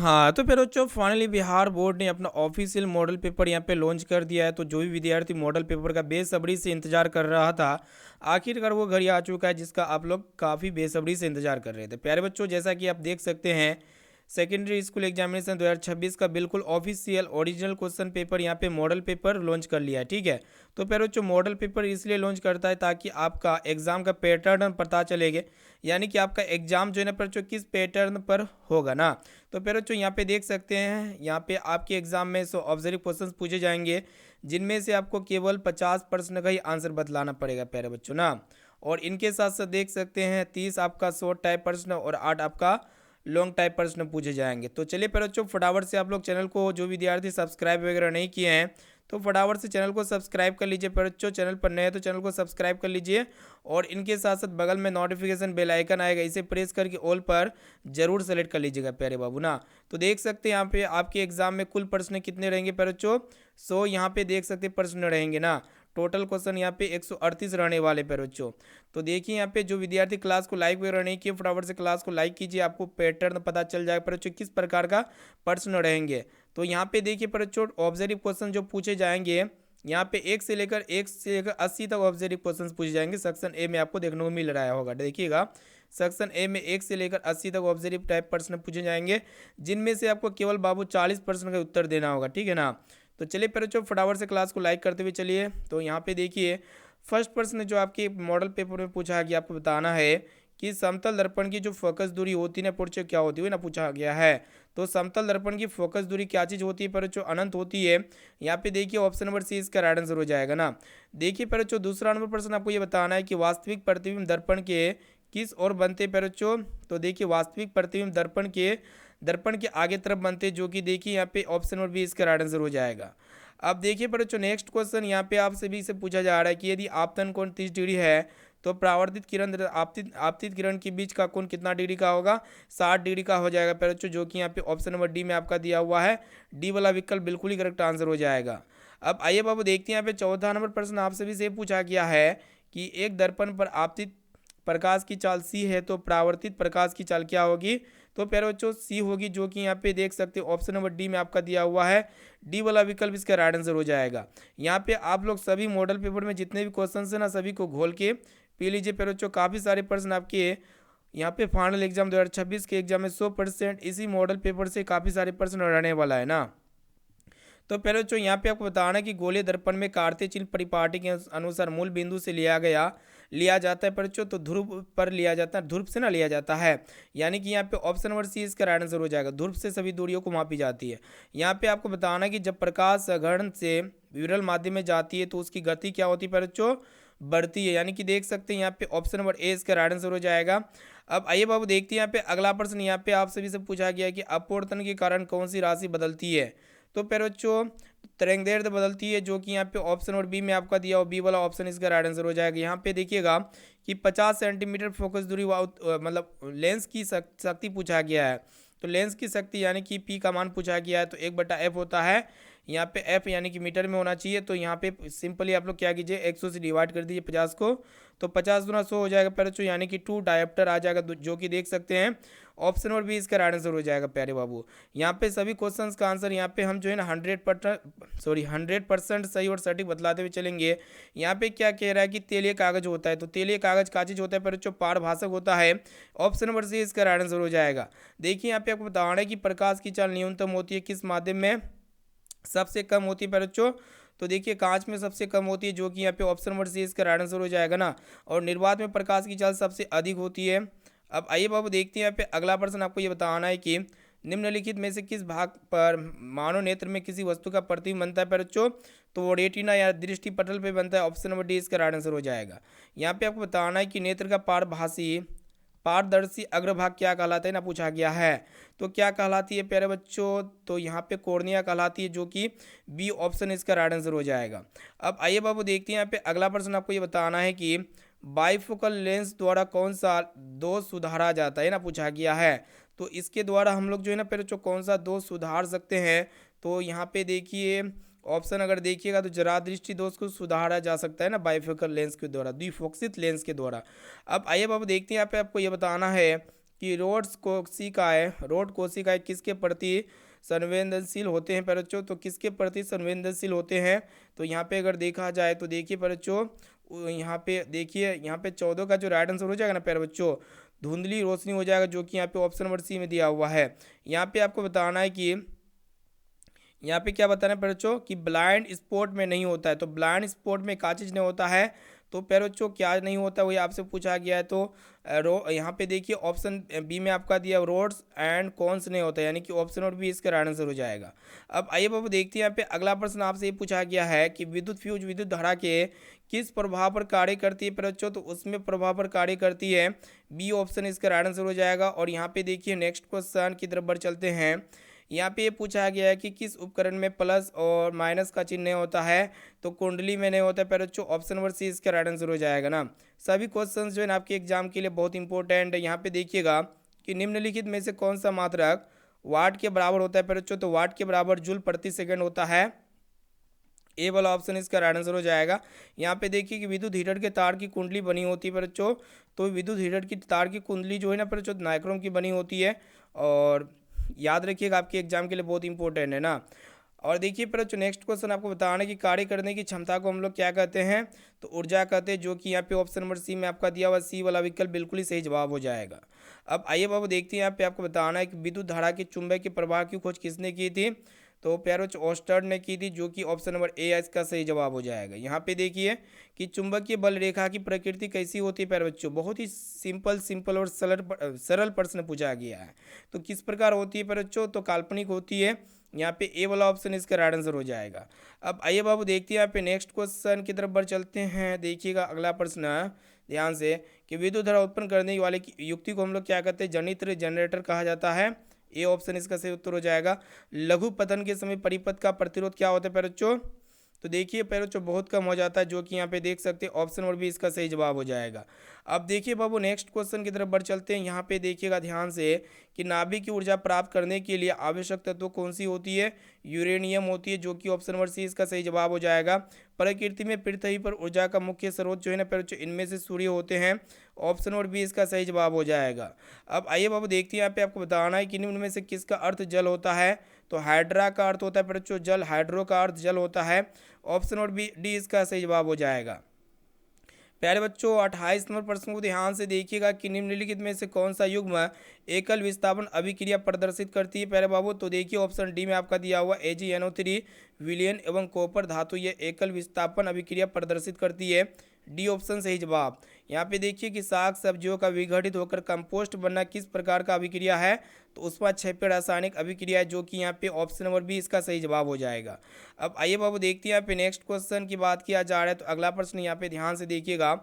हाँ, तो फिर बच्चों फाइनली बिहार बोर्ड ने अपना ऑफिशियल मॉडल पेपर यहाँ पे लॉन्च कर दिया है। तो जो भी विद्यार्थी मॉडल पेपर का बेसब्री से इंतजार कर रहा था, आखिरकार वो घड़ी आ चुका है जिसका आप लोग काफ़ी बेसब्री से इंतजार कर रहे थे। प्यारे बच्चों, जैसा कि आप देख सकते हैं, सेकेंडरी स्कूल एग्जामिनेशन 2026 का बिल्कुल ऑफिशियल ओरिजिनल क्वेश्चन पेपर यहाँ पे मॉडल पेपर लॉन्च कर लिया है। ठीक है, तो प्यारे बच्चों, मॉडल पेपर इसलिए लॉन्च करता है ताकि आपका एग्जाम का पैटर्न पता चलेगा, यानी कि आपका एग्जाम जो है ना बच्चों किस पैटर्न पर होगा ना। तो फिर बच्चों यहाँ पे देख सकते हैं, यहाँ पे आपके एग्जाम में 100 ऑब्जर्व क्वेश्चंस पूछे जाएंगे, जिनमें से आपको केवल 50% का ही आंसर बतलाना पड़ेगा प्यारे बच्चों ना। और इनके साथ साथ देख सकते हैं 30 आपका शॉर्ट टाइप प्रश्न और 8 आपका लॉन्ग टाइप प्रश्न पूछे जाएंगे। तो चलिए प्यारे बच्चों, फटाफट से आप लोग चैनल को, जो विद्यार्थी सब्सक्राइब वगैरह नहीं किए हैं, तो फटाफट से चैनल को सब्सक्राइब कर लीजिए। प्यारे बच्चों, चैनल पर नए हैं तो चैनल को सब्सक्राइब कर लीजिए, और इनके साथ साथ बगल में नोटिफिकेशन बेल आइकन आएगा, इसे प्रेस करके ऑल पर जरूर सेलेक्ट कर लीजिएगा प्यारे बाबू ना। तो देख सकते हैं यहाँ पे आपके एग्जाम में कुल प्रश्न कितने रहेंगे प्यारे बच्चों, 100 यहाँ पे देख सकते हैं प्रश्न रहेंगे ना। टोटल क्वेश्चन यहाँ पे 138 रहने वाले प्यारे बच्चों। तो देखिए यहाँ पे जो विद्यार्थी क्लास को लाइक वगैरह नहीं किए, फटाफट से क्लास को लाइक कीजिए, आपको पैटर्न पता चल जाएगा प्यारे बच्चों किस प्रकार का प्रश्न रहेंगे। तो यहाँ पे देखिए प्यारे बच्चों, ऑब्जर्व क्वेश्चन जो पूछे जाएंगे, यहाँ पे 1 से लेकर 80 तक ऑब्जर्व क्वेश्चंस पूछे जाएंगे। सेक्शन ए में आपको देखने को मिल रहा होगा, देखिएगा सेक्शन ए में 1 से लेकर 80 तक ऑब्जर्व टाइप प्रश्न पूछे जाएंगे, जिनमें से आपको केवल बाबू 40% का उत्तर देना होगा। ठीक है ना। तो चलिए फिर बच्चों, फटाफट से क्लास को लाइक करते हुए चलिए। तो यहाँ पे देखिए फर्स्ट प्रश्न जो आपके मॉडल पेपर में पूछा गया, आपको बताना है कि समतल दर्पण की जो फोकस दूरी होती है ना बच्चों क्या होती है ना, पूछा गया है। तो समतल दर्पण की फोकस दूरी क्या चीज़ होती है पर बच्चों, अनंत होती है। यहाँ पे देखिए ऑप्शन नंबर सी इसका राइट आंसर हो जाएगा ना। देखिए पर बच्चों, दूसरा नंबर प्रश्न आपको ये बताना है कि वास्तविक प्रतिबिंब दर्पण के किस ओर बनते पर बच्चों। तो देखिए वास्तविक प्रतिबिंब दर्पण के आगे तरफ बनते, जो कि देखिए यहाँ पे ऑप्शन नंबर बी इसका राइट आंसर हो जाएगा। अब देखिए पर बच्चों, नेक्स्ट क्वेश्चन यहाँ पे आपसे भी इसे पूछा जा रहा है कि यदि आपतन कोण 30 डिग्री है, तो परावर्तित किरण आपतित किरण के बीच का कोण कितना डिग्री का होगा, 60 डिग्री का हो जाएगा प्यारे बच्चों, जो कि यहाँ पे ऑप्शन नंबर डी में आपका दिया हुआ है। डी वाला विकल्प बिल्कुल ही करेक्ट आंसर हो जाएगा। अब आइए बाबू देखते हैं, यहाँ पे चौथा नंबर प्रश्न आपसे भी से पूछा गया है कि एक दर्पण पर आपतित प्रकाश की चाल सी है, तो परावर्तित प्रकाश की चाल क्या होगी। तो प्यारे बच्चों सी होगी, जो कि यहाँ पे देख सकते हो ऑप्शन नंबर डी में आपका दिया हुआ है। डी वाला विकल्प इसका राइट आंसर हो जाएगा। यहाँ पे आप लोग सभी मॉडल पेपर में जितने भी क्वेश्चन है ना, सभी को घोल के पी लीजिए प्यारे बच्चों। काफ़ी सारे प्रश्न आपके यहाँ पे फाइनल एग्जाम 2026 के एग्जाम में 100% इसी मॉडल पेपर से काफ़ी सारे प्रश्न रहने वाला है ना। तो पहले बच्चों, यहाँ पे आपको बताना है कि गोलीय दर्पण में कार्तीय चिन्ह परिपाटी के अनुसार मूल बिंदु से लिया जाता है पर बच्चों, तो ध्रुव पर लिया जाता है, ध्रुव से ना लिया जाता है। यानी कि यहाँ पे ऑप्शन नंबर सी इसका राइट आंसर हो जाएगा। ध्रुव से सभी दूरियों को मापी जाती है। यहाँ पे आपको बताना है कि जब प्रकाश सघन से विरल माध्यम में जाती है, तो उसकी गति क्या होती है पर बच्चों, बढ़ती है। यानी कि देख सकते हैं यहाँ पे ऑप्शन नंबर ए इसका राइट आंसर हो जाएगा। अब आइए बाबू देखते हैं यहाँ पे अगला प्रश्न, यहाँ पे आप सभी से पूछा गया है कि अपवर्तन के कारण कौन सी राशि बदलती है। तो प्यारे बच्चों, तरंगदैर्ध्य बदलती है, जो कि यहाँ पे ऑप्शन और बी में आपका दिया हो, बी वाला ऑप्शन इसका राइट आंसर हो जाएगा। यहाँ पे देखिएगा कि 50 सेंटीमीटर फोकस दूरी मतलब लेंस की शक्ति पूछा गया है। तो लेंस की शक्ति यानी कि पी का मान पूछा गया है, तो 1/f होता है। यहाँ पे f यानी कि मीटर में होना चाहिए। तो यहाँ पे सिंपली आप लोग क्या कीजिए, 100 से डिवाइड कर दीजिए 50 को, तो 50 गुना 100 हो जाएगा प्यारे बच्चों, यानी कि 2 डायोप्टर आ जाएगा, जो कि देख सकते हैं ऑप्शन और भी इसका राइट आंसर हो जाएगा प्यारे बाबू। यहाँ पे सभी क्वेश्चंस का आंसर यहाँ पे हम जो है ना 100% सही और सटीक बतलाते हुए चलेंगे। यहाँ पे क्या कह रहा है कि तेलीय कागज होता है, तो तेलीय कागज का चीज होता है पर बच्चों, पारभाषक होता है। ऑप्शन नंबर सी इसका राइट आंसर हो जाएगा। देखिए यहाँ पे आपको बताना है कि प्रकाश की चाल न्यूनतम होती है किस माध्यम में, सबसे कम होती है पर बच्चों। तो देखिए कांच में सबसे कम होती है, जो कि यहाँ पे ऑप्शन नंबर सी इसका राइट आंसर हो जाएगा ना। और निर्वात में प्रकाश की चाल सबसे अधिक होती है। अब आइए बाबू देखते हैं, यहाँ पे अगला प्रश्न आपको ये बताना है कि निम्नलिखित में से किस भाग पर मानव नेत्र में किसी वस्तु का प्रतिबिंब बनता है पर बच्चों। तो वो रेटिना या दृष्टि पटल पे बनता है। ऑप्शन नंबर डी इसका राइट आंसर हो जाएगा। यहाँ पे आपको बताना है कि नेत्र का पारदर्शी अग्रभाग क्या कहलाता है ना, पूछा गया है। तो क्या कहलाती है प्यारे बच्चों, तो यहाँ पे कॉर्निया कहलाती है, जो कि बी ऑप्शन इसका राइट आंसर हो जाएगा। अब आइए बाबू देखते हैं, यहाँ पे अगला प्रश्न आपको ये बताना है कि बाइफोकल लेंस द्वारा कौन सा दोष सुधारा जाता है ना, पूछा गया है। तो इसके द्वारा हम लोग जो है ना प्यारे बच्चों, कौन सा दोष सुधार सकते हैं। तो यहाँ पे देखिए ऑप्शन अगर देखिएगा तो जरा दृष्टि दोष को सुधारा जा सकता है ना, बाइफोकल लेंस के द्वारा, द्विफोक्सित लेंस के द्वारा। अब आइए बाबू देखते हैं, यहाँ पे आपको ये बताना है कि रोड कोशिकाएं किसके प्रति संवेदनशील होते हैं प्यारे बच्चों। तो किसके प्रति संवेदनशील होते हैं, तो यहाँ पे अगर देखा जाए तो देखिए प्यारे बच्चों, यहाँ पे देखिए, यहाँ पे 14 का जो राइट आंसर हो जाएगा ना प्यारे बच्चों, धुंधली रोशनी हो जाएगा, जो कि यहाँ पे ऑप्शन नंबर सी में दिया हुआ है। यहाँ पे आपको बताना है कि यहाँ पे क्या बताना है प्यारे बच्चों कि ब्लाइंड स्पॉट में नहीं होता है। तो ब्लाइंड स्पॉट में क्या चीज़ नहीं होता है, तो प्यारे बच्चों क्या नहीं होता वही आपसे पूछा गया है। तो यहाँ पे देखिए ऑप्शन बी में आपका दिया रोड्स एंड कॉन्स नहीं होता, यानी कि ऑप्शन और बी इसका राइट आंसर हो जाएगा। अब आइए बाबू देखते हैं, यहाँ पे अगला प्रश्न आपसे ये पूछा गया है कि विद्युत फ्यूज विद्युत धारा के किस प्रभाव पर कार्य करती है प्यारे बच्चों। तो उसमें प्रभाव पर कार्य करती है, बी ऑप्शन इसका राइट आंसर हो जाएगा। और यहाँ पे देखिए नेक्स्ट क्वेश्चन की तरफ बढ़ चलते हैं। यहाँ पे ये पूछा गया है कि किस उपकरण में प्लस और माइनस का चिन्ह होता है, तो कुंडली में नहीं होता है प्यारे बच्चों, ऑप्शन नंबर सी इसका राइट आंसर हो जाएगा ना। सभी क्वेश्चंस जो है ना आपके एग्जाम के लिए बहुत इंपॉर्टेंट है। यहाँ पे देखिएगा कि निम्नलिखित में से कौन सा मात्रक वाट के बराबर होता है प्यारे बच्चों। तो वाट के बराबर जूल प्रति सेकंड होता है, ए वाला ऑप्शन इसका राइट आंसर हो जाएगा। यहाँ पे देखिए कि विद्युत हीटर के तार की कुंडली बनी होती है बच्चों, तो विद्युत हीटर की तार की कुंडली जो है ना बच्चों नाइक्रोम की बनी होती है, और याद रखिएगा आपके एग्जाम के लिए बहुत इंपॉर्टेंट है ना। और देखिए बच्चों नेक्स्ट क्वेश्चन आपको बताना है कि कार्य करने की क्षमता को हम लोग क्या कहते हैं, तो ऊर्जा कहते हैं, जो कि यहाँ पे ऑप्शन नंबर सी में आपका दिया हुआ सी वाला विकल्प बिल्कुल ही सही जवाब हो जाएगा। अब आइए बाबू देखते हैं, यहाँ पे आपको बताना है कि विद्युत धारा के चुंबक के प्रवाह की खोज किसने की थी, तो प्यारे बच्चों ऑस्टर्ड ने की थी, जो कि ऑप्शन नंबर ए इसका सही जवाब हो जाएगा। यहाँ पे देखिए कि चुंबकीय बल रेखा की प्रकृति कैसी होती है प्यारे बच्चों, बहुत ही सिंपल और सरल प्रश्न पूछा गया है। तो किस प्रकार होती है प्यारे बच्चों, तो काल्पनिक होती है। यहाँ पे ए वाला ऑप्शन इसका राइट आंसर हो जाएगा। अब आइए बाबू देखते हैं यहाँ पे नेक्स्ट क्वेश्चन की तरफ बढ़ चलते हैं। देखिएगा अगला प्रश्न ध्यान से कि विद्युत धारा उत्पन्न करने वाले की युक्ति को हम लोग क्या कहते हैं, जनित्र जनरेटर कहा जाता है, ए ऑप्शन इसका सही उत्तर हो जाएगा। लघु पतन के समय परिपथ का प्रतिरोध क्या होता है प्यारे बच्चों, तो देखिए प्यारे बच्चों बहुत कम हो जाता है, जो कि यहाँ पे देख सकते हैं ऑप्शन और भी इसका सही जवाब हो जाएगा। अब देखिए बाबू नेक्स्ट क्वेश्चन की तरफ बढ़ चलते हैं। यहाँ पे देखिएगा ध्यान से कि नाभिक की ऊर्जा प्राप्त करने के लिए आवश्यक तत्व कौन सी होती है, यूरेनियम होती है, जो कि ऑप्शन नंबर सी इसका सही जवाब हो जाएगा। प्रकृति में पृथ्वी पर ऊर्जा का मुख्य स्रोत जो है ना प्यारे बच्चों इनमें से सूर्य होते हैं, ऑप्शन और बी इसका सही जवाब हो जाएगा। अब आइए बाबू देखते हैं, यहाँ पे आपको बताना है कि निम्न में से किसका अर्थ जल होता है, तो हाइड्रा का अर्थ होता है प्यारे बच्चों जल, हाइड्रो का अर्थ जल होता है, ऑप्शन और बी डी इसका सही जवाब हो जाएगा। प्यारे बच्चों 28 नंबर प्रश्न को ध्यान से देखिएगा कि निम्नलिखित में से कौन सा युग्म एकल विस्थापन अभिक्रिया प्रदर्शित करती है प्यारे बाबू, तो देखिए ऑप्शन डी में आपका दिया हुआ AgNO3 विलियन एवं कॉपर धातु ये एकल विस्थापन अभिक्रिया प्रदर्शित करती है, डी ऑप्शन सही जवाब। यहाँ पे देखिए कि साग सब्जियों का विघटित होकर कंपोस्ट बनना किस प्रकार का अभिक्रिया है, तो उसमें क्षैतिज रासायनिक अभिक्रिया है, जो कि यहाँ पे ऑप्शन नंबर बी इसका सही जवाब हो जाएगा। अब आइए बाबू देखते हैं यहाँ पे नेक्स्ट क्वेश्चन की बात किया जा रहा है। तो अगला प्रश्न यहाँ पे ध्यान से देखिएगा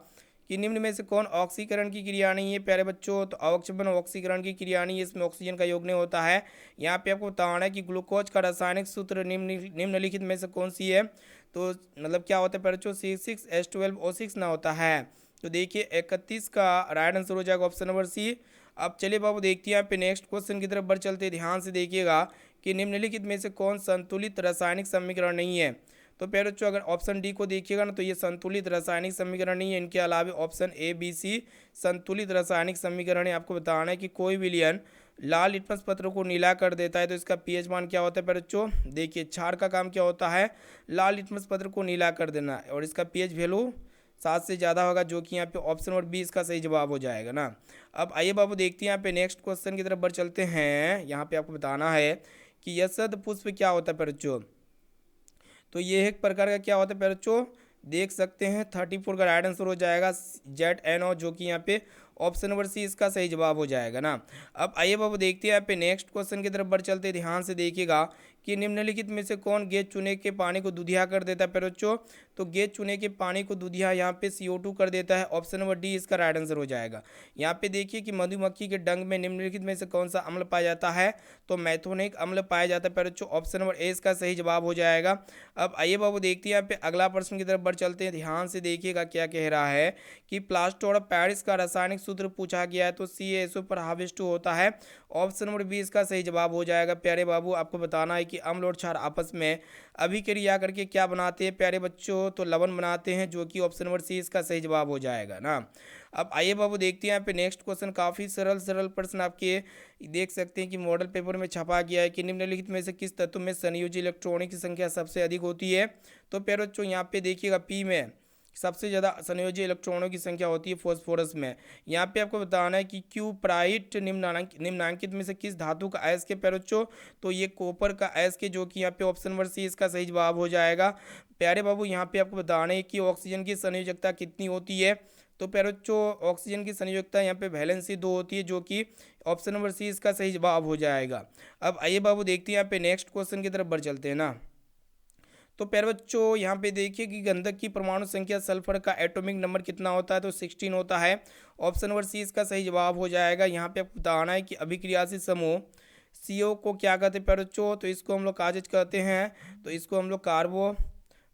कि निम्न में से कौन ऑक्सीकरण की क्रिया नहीं है प्यारे बच्चों, तो अवक्षेपण ऑक्सीकरण की क्रिया नहीं है, इसमें ऑक्सीजन का योग नहीं होता है। यहाँ पे आपको बताना है कि ग्लूकोज का रासायनिक सूत्र निम्नलिखित में से कौन सी है, तो मतलब क्या होता है प्यारे बच्चों C6H12O6 ना होता है। तो देखिए 31 का राइट आंसर हो जाएगा ऑप्शन नंबर सी। अब चलिए बाबू देखते हैं यहाँ पे नेक्स्ट क्वेश्चन की तरफ बढ़ चलते हैं। ध्यान से देखिएगा कि निम्नलिखित में से कौन संतुलित रासायनिक समीकरण नहीं है, तो प्यारे बच्चों अगर ऑप्शन डी को देखिएगा ना तो ये संतुलित रासायनिक समीकरण नहीं है। इनके अलावा ऑप्शन ए बी सी संतुलित रासायनिक समीकरण है। आपको बताना है कि कोई विलयन लाल लिटमस पत्र को नीला कर देता है, तो इसका पीएच मान क्या होता है प्यारे बच्चों, देखिए क्षार का काम क्या होता है, लाल लिटमस पत्र को नीला कर देना, और इसका पीएच वैल्यू 7 से ज़्यादा होगा, जो कि यहाँ पे ऑप्शन और बी इसका सही जवाब हो जाएगा ना। अब आइए बाबू देखते हैं यहाँ पे नेक्स्ट क्वेश्चन की तरफ बढ़ चलते हैं। यहाँ पे आपको बताना है कि यशद पुष्प क्या होता है प्यारे बच्चों, तो ये एक प्रकार का क्या होता है प्यारे बच्चों, देख सकते हैं 34 का राइट आंसर हो जाएगा ZNO, जो कि यहाँ पे ऑप्शन नंबर सी इसका सही जवाब हो जाएगा ना। अब आइए बाबू देखते हैं यहाँ पे नेक्स्ट क्वेश्चन की तरफ बढ़ चलते हैं। ध्यान से देखिएगा कि निम्नलिखित में से कौन गेज चूने के पानी को दूधिया कर देता है प्यारे बच्चों, तो गेज चूने के पानी को दूधिया यहाँ पे CO2 कर देता है, ऑप्शन नंबर डी इसका राइट आंसर हो जाएगा। यहाँ पे देखिए कि मधुमक्खी के डंक में निम्नलिखित में से कौन सा अम्ल पाया जाता है, तो मैथोनिक अम्ल पाया जाता है प्यारे बच्चों, ऑप्शन नंबर ए इसका सही जवाब हो जाएगा। अब आइए बाबू देखते हैं यहाँ पे अगला प्रश्न की तरफ बढ़ चलते हैं। ध्यान से देखिएगा क्या कह रहा है कि प्लास्टर ऑफ पेरिस का रासायनिक सूत्र पूछा गया है, तो CaSO पर हार्वेस्ट होता है, ऑप्शन नंबर बी इसका सही जवाब हो जाएगा। प्यारे बाबू आपको बताना है कि कि अम्ल और क्षार आपस में अभिक्रिया करके क्या बनाते हैं प्यारे बच्चों, तो लवण बनाते हैं, जो कि ऑप्शन नंबर सी इसका सही जवाब हो जाएगा ना। अब आइए बाबू देखते हैं यहाँ पे नेक्स्ट क्वेश्चन, काफ़ी सरल सरल प्रश्न आपके देख सकते हैं कि मॉडल पेपर में छपा गया है कि निम्नलिखित में से किस तत्व में संयोजी इलेक्ट्रॉनों की संख्या सबसे अधिक होती है। तो प्यारे बच्चों यहाँ पे देखिएगा पी में सबसे ज़्यादा संयोजी इलेक्ट्रॉनों की संख्या होती है फॉस्फोरस में। यहाँ पे आपको बताना है कि क्यूप्राइट निम्नांकित में से किस धातु का अयस्क है प्यारे बच्चों, तो ये कॉपर का अयस्क है, जो कि यहाँ पे ऑप्शन नंबर सी इसका सही जवाब हो जाएगा। प्यारे बाबू यहाँ पे आपको बताना है कि ऑक्सीजन की संयोजकता कितनी होती है, तो प्यारे बच्चों ऑक्सीजन की संयोजकता यहाँ पे वैलेंसी 2 होती है, जो कि ऑप्शन नंबर सी इसका सही जवाब हो जाएगा। अब आइए बाबू देखते हैं यहाँ पे नेक्स्ट क्वेश्चन की तरफ बढ़ चलते हैं ना। तो प्यारे बच्चों यहाँ पे देखिए कि गंधक की परमाणु संख्या सल्फर का एटॉमिक नंबर कितना होता है, तो 16 होता है। ऑप्शन नंबर सी इसका सही जवाब हो जाएगा। यहाँ पे आपको बताना है कि अभिक्रियाशील समूह CO को क्या कहते हैं प्यारे बच्चों, तो इसको हम लोग कागज कहते हैं, तो इसको हम लोग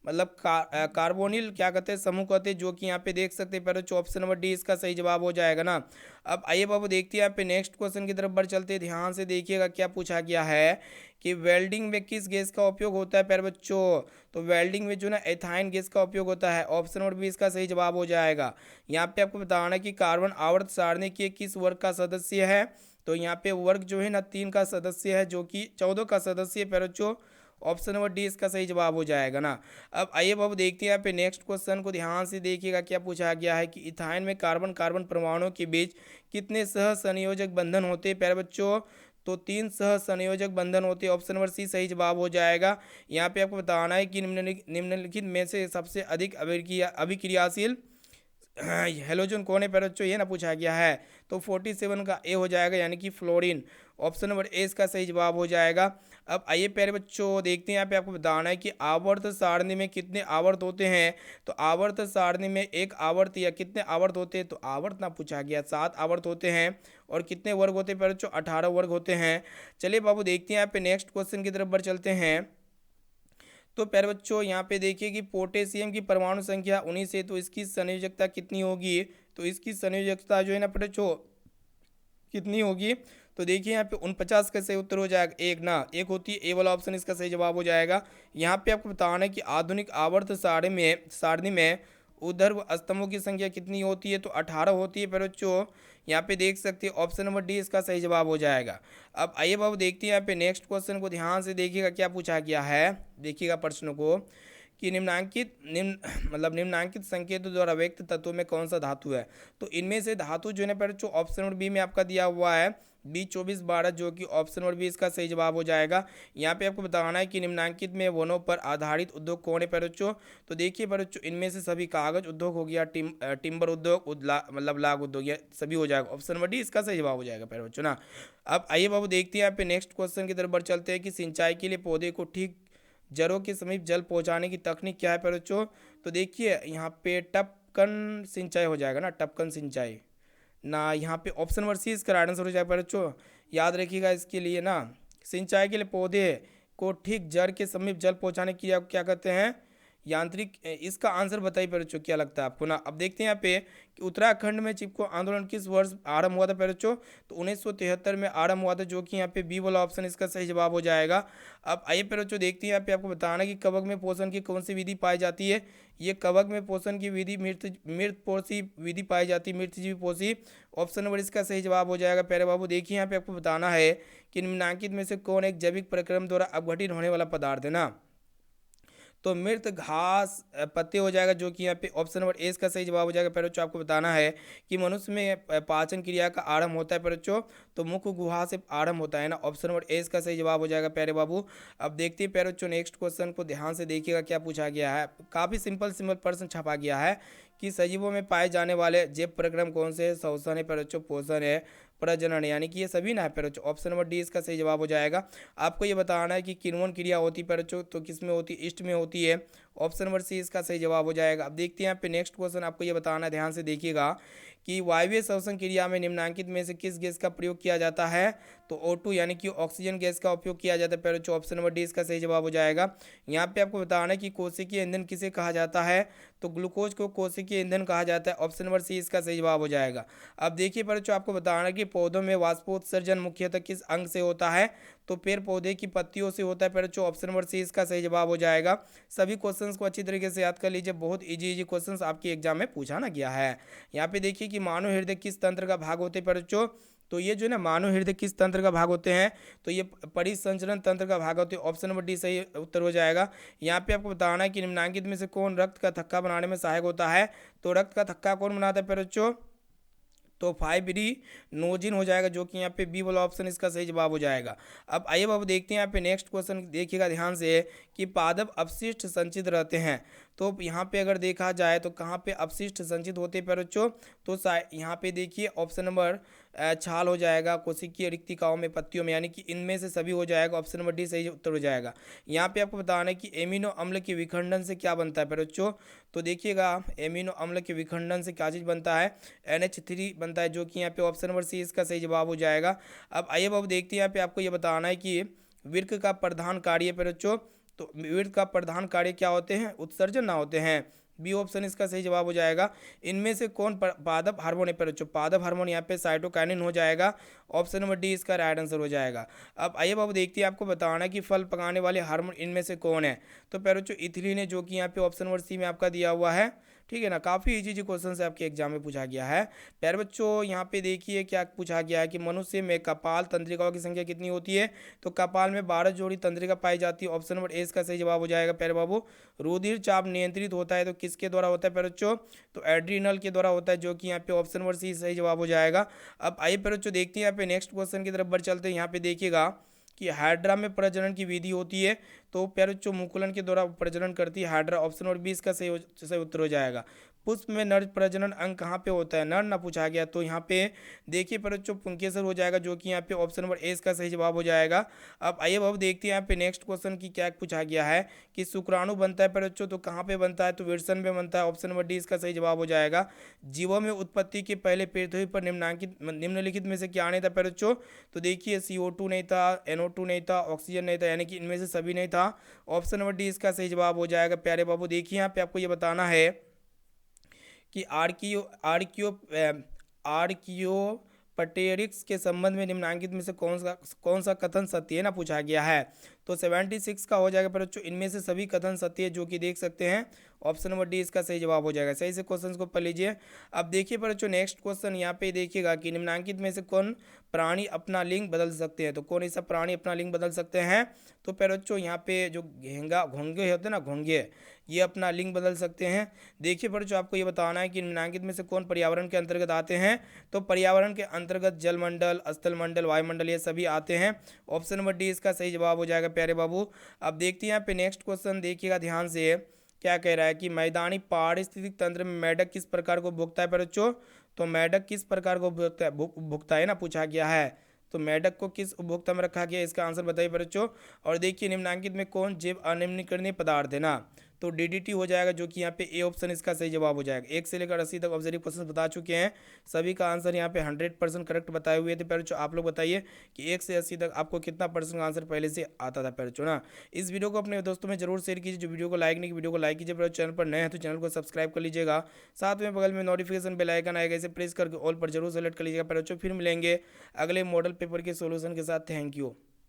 कार्बोनिल क्या कहते हैं समूह कहते हैं, जो कि यहाँ पे देख सकते हैं प्यारे बच्चों ऑप्शन नंबर डी इसका सही जवाब हो जाएगा ना। अब आइए बाबू देखते हैं यहाँ पे नेक्स्ट क्वेश्चन की तरफ बढ़ चलते हैं, ध्यान से देखिएगा क्या पूछा गया है कि वेल्डिंग में किस गैस का उपयोग होता है प्यारे बच्चों, तो वेल्डिंग में जो ना एथाइन गैस का उपयोग होता है, ऑप्शन नंबर बी इसका सही जवाब हो जाएगा। यहाँ पे आपको बताना है कि कार्बन आवर्त सारणी के किस वर्ग का सदस्य है, तो यहाँ पे वर्ग जो है ना 3 का सदस्य है, जो कि 14 का सदस्य है प्यारे बच्चों, ऑप्शन नंबर डी इसका सही जवाब हो जाएगा ना। अब आइए बाबू देखते हैं यहाँ पे नेक्स्ट क्वेश्चन को, ध्यान से देखिएगा क्या पूछा गया है कि इथाइन में कार्बन कार्बन परमाणुओं के बीच कितने सह संयोजक बंधन होते हैं प्यारे बच्चों, तो 3 सह संयोजक बंधन होते हैं, ऑप्शन नंबर सी सही जवाब हो जाएगा। यहाँ पे आपको बताना है कि निम्नलिखित में से सबसे अधिक अभिक्रियाशील हेलोजन कौन है प्यारे बच्चों, ये ना पूछा गया है, तो 47 का ए हो जाएगा, यानी कि फ्लोरीन, ऑप्शन नंबर ए इसका सही जवाब हो जाएगा। अब आइए प्यारे बच्चों देखते हैं यहाँ पे आपको बताना है कि आवर्त सारणी में कितने आवर्त होते हैं, तो आवर्त सारणी में एक आवर्त या कितने आवर्त होते हैं, तो आवर्त ना पूछा गया, 7 आवर्त होते हैं। और कितने वर्ग होते हैं प्यारे बच्चों, 18 वर्ग होते हैं। चलिए बाबू देखते हैं यहाँ पे नेक्स्ट क्वेश्चन की तरफ बढ़ चलते हैं। तो प्यारे बच्चों यहाँ पे देखिए कि पोटेशियम की परमाणु संख्या 19 है, तो इसकी संयोजकता कितनी होगी, तो इसकी संयोजकता जो है ना प्यारे बच्चों कितनी होगी, तो देखिए यहाँ पे 49 का सही उत्तर हो जाएगा, एक होती है, ए वाला ऑप्शन इसका सही जवाब हो जाएगा। यहाँ पे आपको बताना है कि आधुनिक आवर्त सारणी में ऊर्ध्व स्तंभों की संख्या कितनी होती है, तो 18 होती है प्यारे बच्चों, यहाँ पे देख सकते हैं ऑप्शन नंबर डी इसका सही जवाब हो जाएगा। अब आइए बाबू देखते हैं यहाँ पे नेक्स्ट क्वेश्चन को, ध्यान से देखिएगा क्या पूछा गया है, देखिएगा प्रश्न को कि निम्नांकित संकेतों द्वारा व्यक्त तत्वों में कौन सा धातु है, तो इनमें से धातु जो है ना प्यारे बच्चों ऑप्शन नंबर बी में आपका दिया हुआ है B2412, जो कि ऑप्शन नंबर बी इसका सही जवाब हो जाएगा। यहाँ पे आपको बताना है कि निम्नांकित में वनों पर आधारित उद्योग कौन है प्यारे बच्चों, तो देखिए प्यारे बच्चों इनमें से सभी कागज उद्योग हो गया, टिम्बर उद्योग, लाग उद्योग, ये सभी हो जाएगा, ऑप्शन नंबर डी इसका सही जवाब हो जाएगा प्यारे बच्चों ना। अब आइए बाबू देखते हैं यहाँ पे नेक्स्ट क्वेश्चन की तरफ बढ़ चलते हैं कि सिंचाई के लिए पौधे को ठीक जड़ों के समीप जल पहुंचाने की तकनीक क्या है प्यारे बच्चों, तो देखिए यहाँ पे टपकन सिंचाई हो जाएगा ना, टपकन सिंचाई ना, यहाँ पे ऑप्शन नंबर सी इसका राइट आंसर हो जाएगा प्यारे बच्चों। याद रखिएगा इसके लिए ना, सिंचाई के लिए पौधे को ठीक जड़ के समीप जल पहुंचाने की क्या कहते हैं, यांत्रिक, इसका आंसर बताइए प्यारे बच्चों क्या लगता है आपको ना। अब देखते हैं यहाँ पे कि उत्तराखंड में चिपको आंदोलन किस वर्ष आरंभ हुआ था प्यारे बच्चों, तो 1973 में आरंभ हुआ था, जो कि यहाँ पे बी वाला ऑप्शन इसका सही जवाब हो जाएगा। अब आइए प्यारे बच्चों देखते हैं यहाँ पे आपको बताना कि कवक में पोषण की कौन सी विधि पाई जाती है, ये कवक में पोषण की विधि मृत पोषी विधि पाई जाती है, मृतजीवी पोषी, ऑप्शन नंबर इसका सही जवाब हो जाएगा। प्यारे बाबू देखिए यहाँ पे आपको बताना है कि निम्नांकित में से कौन एक जैविक प्रक्रम द्वारा अपघटित होने वाला पदार्थ है ना, तो मृत घास पत्ते हो जाएगा, जो कि यहाँ पे ऑप्शन नंबर ए इसका सही जवाब हो जाएगा। प्यारे बच्चों आपको बताना है कि मनुष्य में पाचन क्रिया का आरंभ होता है प्यारे बच्चों, तो मुख गुहा से आरंभ होता है ना, ऑप्शन नंबर ए इसका सही जवाब हो जाएगा प्यारे बाबू। अब देखते हैं प्यारे बच्चों नेक्स्ट क्वेश्चन को, ध्यान से देखिएगा क्या पूछा गया है, काफ़ी सिंपल प्रश्न छपा गया है कि सजीवों में पाए जाने वाले जैव प्रक्रम कौन से है, श्वसन है प्यारे बच्चों, पोषण है, प्रजनन, यानी कि ये सभी ना है प्यारे बच्चों, ऑप्शन नंबर डी इसका सही जवाब हो जाएगा। आपको ये बताना है कि किण्वन क्रिया होती है प्यारे बच्चों, तो किस में होती है, ईस्ट में होती है, ऑप्शन नंबर सी इसका सही जवाब हो जाएगा। अब देखते हैं यहाँ पे नेक्स्ट क्वेश्चन, आपको ये बताना है, ध्यान से देखिएगा कि वायवीय श्वसन क्रिया में निम्नांकित में से किस गैस का प्रयोग किया जाता है, तो O2 यानी कि ऑक्सीजन गैस का उपयोग किया जाता है प्यारे बच्चों, ऑप्शन नंबर डी इसका सही जवाब हो जाएगा। यहाँ पे आपको बताना है कि कोशिकीय ईंधन किसे कहा जाता है, तो ग्लूकोज को कोशिकीय ईंधन कहा जाता है, ऑप्शन नंबर सी इसका सही जवाब हो जाएगा। अब देखिए प्यारे बच्चों आपको बताना है कि पौधों में वाष्पोत्सर्जन मुख्यतः किस अंग से होता है, तो पेड़ पौधे की पत्तियों से होता है पर बच्चों ऑप्शन नंबर सी इसका सही जवाब हो जाएगा। सभी क्वेश्चंस को अच्छी तरीके से याद कर लीजिए, बहुत इजी क्वेश्चंस आपके एग्जाम में पूछा ना गया है। यहाँ पे देखिए कि मानव हृदय किस तंत्र का भाग होते हैं पर बच्चों, तो ये जो है ना मानव हृदय किस तंत्र का भाग होते हैं, तो ये परिसंचरण तंत्र का भाग होते हैं। ऑप्शन नंबर डी सही उत्तर हो जाएगा। यहाँ पे आपको बताना है कि निम्नलिखित में से कौन रक्त का थक्का बनाने में सहायक होता है, तो रक्त का थक्का कौन बनाता है पर बच्चों, तो फाइब्रिनोजिन हो जाएगा, जो कि यहाँ पे बी वाला ऑप्शन इसका सही जवाब हो जाएगा। अब आइए अब देखते हैं यहाँ पे नेक्स्ट क्वेश्चन देखिएगा ध्यान से कि पादप अपशिष्ट संचित रहते हैं। तो यहाँ पे अगर देखा जाए तो कहाँ पे अपशिष्ट संचित होते हैं पर बच्चों, तो यहाँ पे देखिए ऑप्शन नंबर छाल हो जाएगा, कोशिकीय रिक्तिकाओं में, पत्तियों में, यानी कि इनमें से सभी हो जाएगा। ऑप्शन नंबर डी सही उत्तर हो जाएगा। यहाँ पे आपको बताना है कि एमिनो अम्ल के विखंडन से क्या बनता है पर बच्चों, तो देखिएगा एमिनो अम्ल के विखंडन से क्या चीज़ बनता है, NH3 बनता है, जो कि यहाँ पे ऑप्शन नंबर सी इसका सही जवाब हो जाएगा। अब आइए अब देखते हैं यहाँ पे आपको ये बताना है कि वृक्क का प्रधान कार्य पर बच्चों, तो वृक्क का प्रधान कार्य क्या होते हैं, उत्सर्जन ना होते हैं, बी ऑप्शन इसका सही जवाब हो जाएगा। इनमें से कौन पादप हार्मोन है पर बच्चों, पादप हार्मोन यहाँ पे साइटोकाइनिन हो जाएगा। ऑप्शन नंबर डी इसका राइट आंसर हो जाएगा। अब आइए बाबू देखते हैं आपको बताना है कि फल पकाने वाले हार्मोन इनमें से कौन है, तो पर बच्चों इथिलीन है, जो कि यहाँ पे ऑप्शन नंबर सी में आपका दिया हुआ है। ठीक है ना, काफ़ी इजी क्वेश्चन से आपके एग्जाम में पूछा गया है। प्यारे बच्चों यहाँ पे देखिए क्या पूछा गया है कि मनुष्य में कपाल तंत्रिकाओं की संख्या कितनी होती है, तो कपाल में 12 जोड़ी तंत्रिका पाई जाती है। ऑप्शन नंबर ए इसका सही जवाब हो जाएगा। प्यारे बाबू रुधिर चाप नियंत्रित होता है तो किसके द्वारा होता है प्यारे बच्चों, तो एड्रीनल के द्वारा होता है, जो कि यहाँ पे ऑप्शन नंबर सी सही जवाब हो जाएगा। अब आइए प्यारे बच्चों देखते हैं यहाँ पे नेक्स्ट क्वेश्चन की तरफ बढ़ चलते हैं। यहाँ पे देखिएगा कि हाइड्रा में प्रजनन की विधि होती है, तो प्यारे बच्चों मुकुलन के द्वारा प्रजनन करती है हाइड्रा। ऑप्शन नंबर 20 का सही उत्तर हो जाएगा। पुष्प में नर प्रजनन अंग कहाँ पे होता है, नर ना पूछा गया, तो यहाँ पे देखिए पर बच्चों पुंकेसर हो जाएगा, जो कि यहाँ पे ऑप्शन नंबर ए इसका सही जवाब हो जाएगा। अब आइए अब देखते हैं यहाँ पे नेक्स्ट क्वेश्चन की क्या पूछा गया है कि शुक्राणु बनता है पर बच्चों, तो कहाँ पे बनता है, तो विरसन में बनता है। ऑप्शन नंबर डी इसका सही जवाब हो जाएगा। जीवों में उत्पत्ति के पहले पृथ्वी पर निम्नलिखित में से क्या नहीं था पर बच्चों, तो देखिए CO2 नहीं था, NO2 नहीं था, ऑक्सीजन नहीं था, यानी कि इनमें से सभी नहीं था। ऑप्शन नंबर डी इसका सही जवाब हो जाएगा। प्यारे बाबू देखिए यहाँ पे आपको ये बताना है कि आर्कियोपटेरिक्स के संबंध में निम्नलिखित में से कौन सा कथन सत्य है ना पूछा गया है, तो 76 का हो जाएगा पर बच्चों इनमें से सभी कथन सत्य है, जो कि देख सकते हैं। ऑप्शन नंबर डी इसका सही जवाब हो जाएगा। सही से क्वेश्चन को पढ़ लीजिए। अब देखिए पर बच्चों नेक्स्ट क्वेश्चन यहाँ पे देखिएगा कि निम्नलिखित में से कौन प्राणी अपना लिंग बदल सकते हैं, तो कौन ऐसा प्राणी अपना लिंग बदल सकते हैं, तो पर बच्चों यहाँ पे जो घोंगे होते हैं ना, घोंगे, ये अपना लिंग बदल सकते हैं। देखिए पर जो आपको ये बताना है कि निम्नलिखित में से कौन पर्यावरण के अंतर्गत आते हैं, तो पर्यावरण के अंतर्गत जलमंडल, स्थल मंडल, वायुमंडल ये सभी आते हैं। ऑप्शन नंबर डी इसका सही जवाब हो जाएगा। प्यारे बाबू अब देखते हैं यहाँ पे नेक्स्ट क्वेश्चन देखिएगा ध्यान से, क्या कह रहा है कि मैदानी पारिस्थितिक तंत्र में मेढक किस प्रकार को भुगता है पर बच्चों, तो मेढक किस प्रकार को भुगता है ना पूछा गया है, तो मेढक को किस उपभोक्ता में रखा गया, इसका आंसर बताइए बच्चों। और देखिए निम्नलिखित में कौन जैव अनिम्नीकरणीय पदार्थ है ना, तो DDT हो जाएगा, जो कि यहाँ पे ए ऑप्शन इसका सही जवाब हो जाएगा। 1 से लेकर 80 तक ऑब्जर्व क्वेश्चन बता चुके हैं, सभी का आंसर यहाँ पे 100% करेक्ट बताए हुए थे। पैरचो आप लोग बताइए कि 1 से 80 तक आपको कितना परसेंट आंसर पहले से आता था पैरचो ना। इस वीडियो को अपने दोस्तों में जरूर शेयर कीजिए, जो वीडियो को लाइक नहीं की वीडियो को लाइक कीजिए। चैनल पर नए हैं तो चैनल को सब्सक्राइब कर लीजिएगा, साथ में बगल में नोटिफिकेशन बेल आइकन आएगा, इसे प्रेस करके ऑल पर जरूर सेलेक्ट कर लीजिएगा। पैरचो फिर मिलेंगे अगले मॉडल पेपर के सोल्यूशन के साथ। Thank you.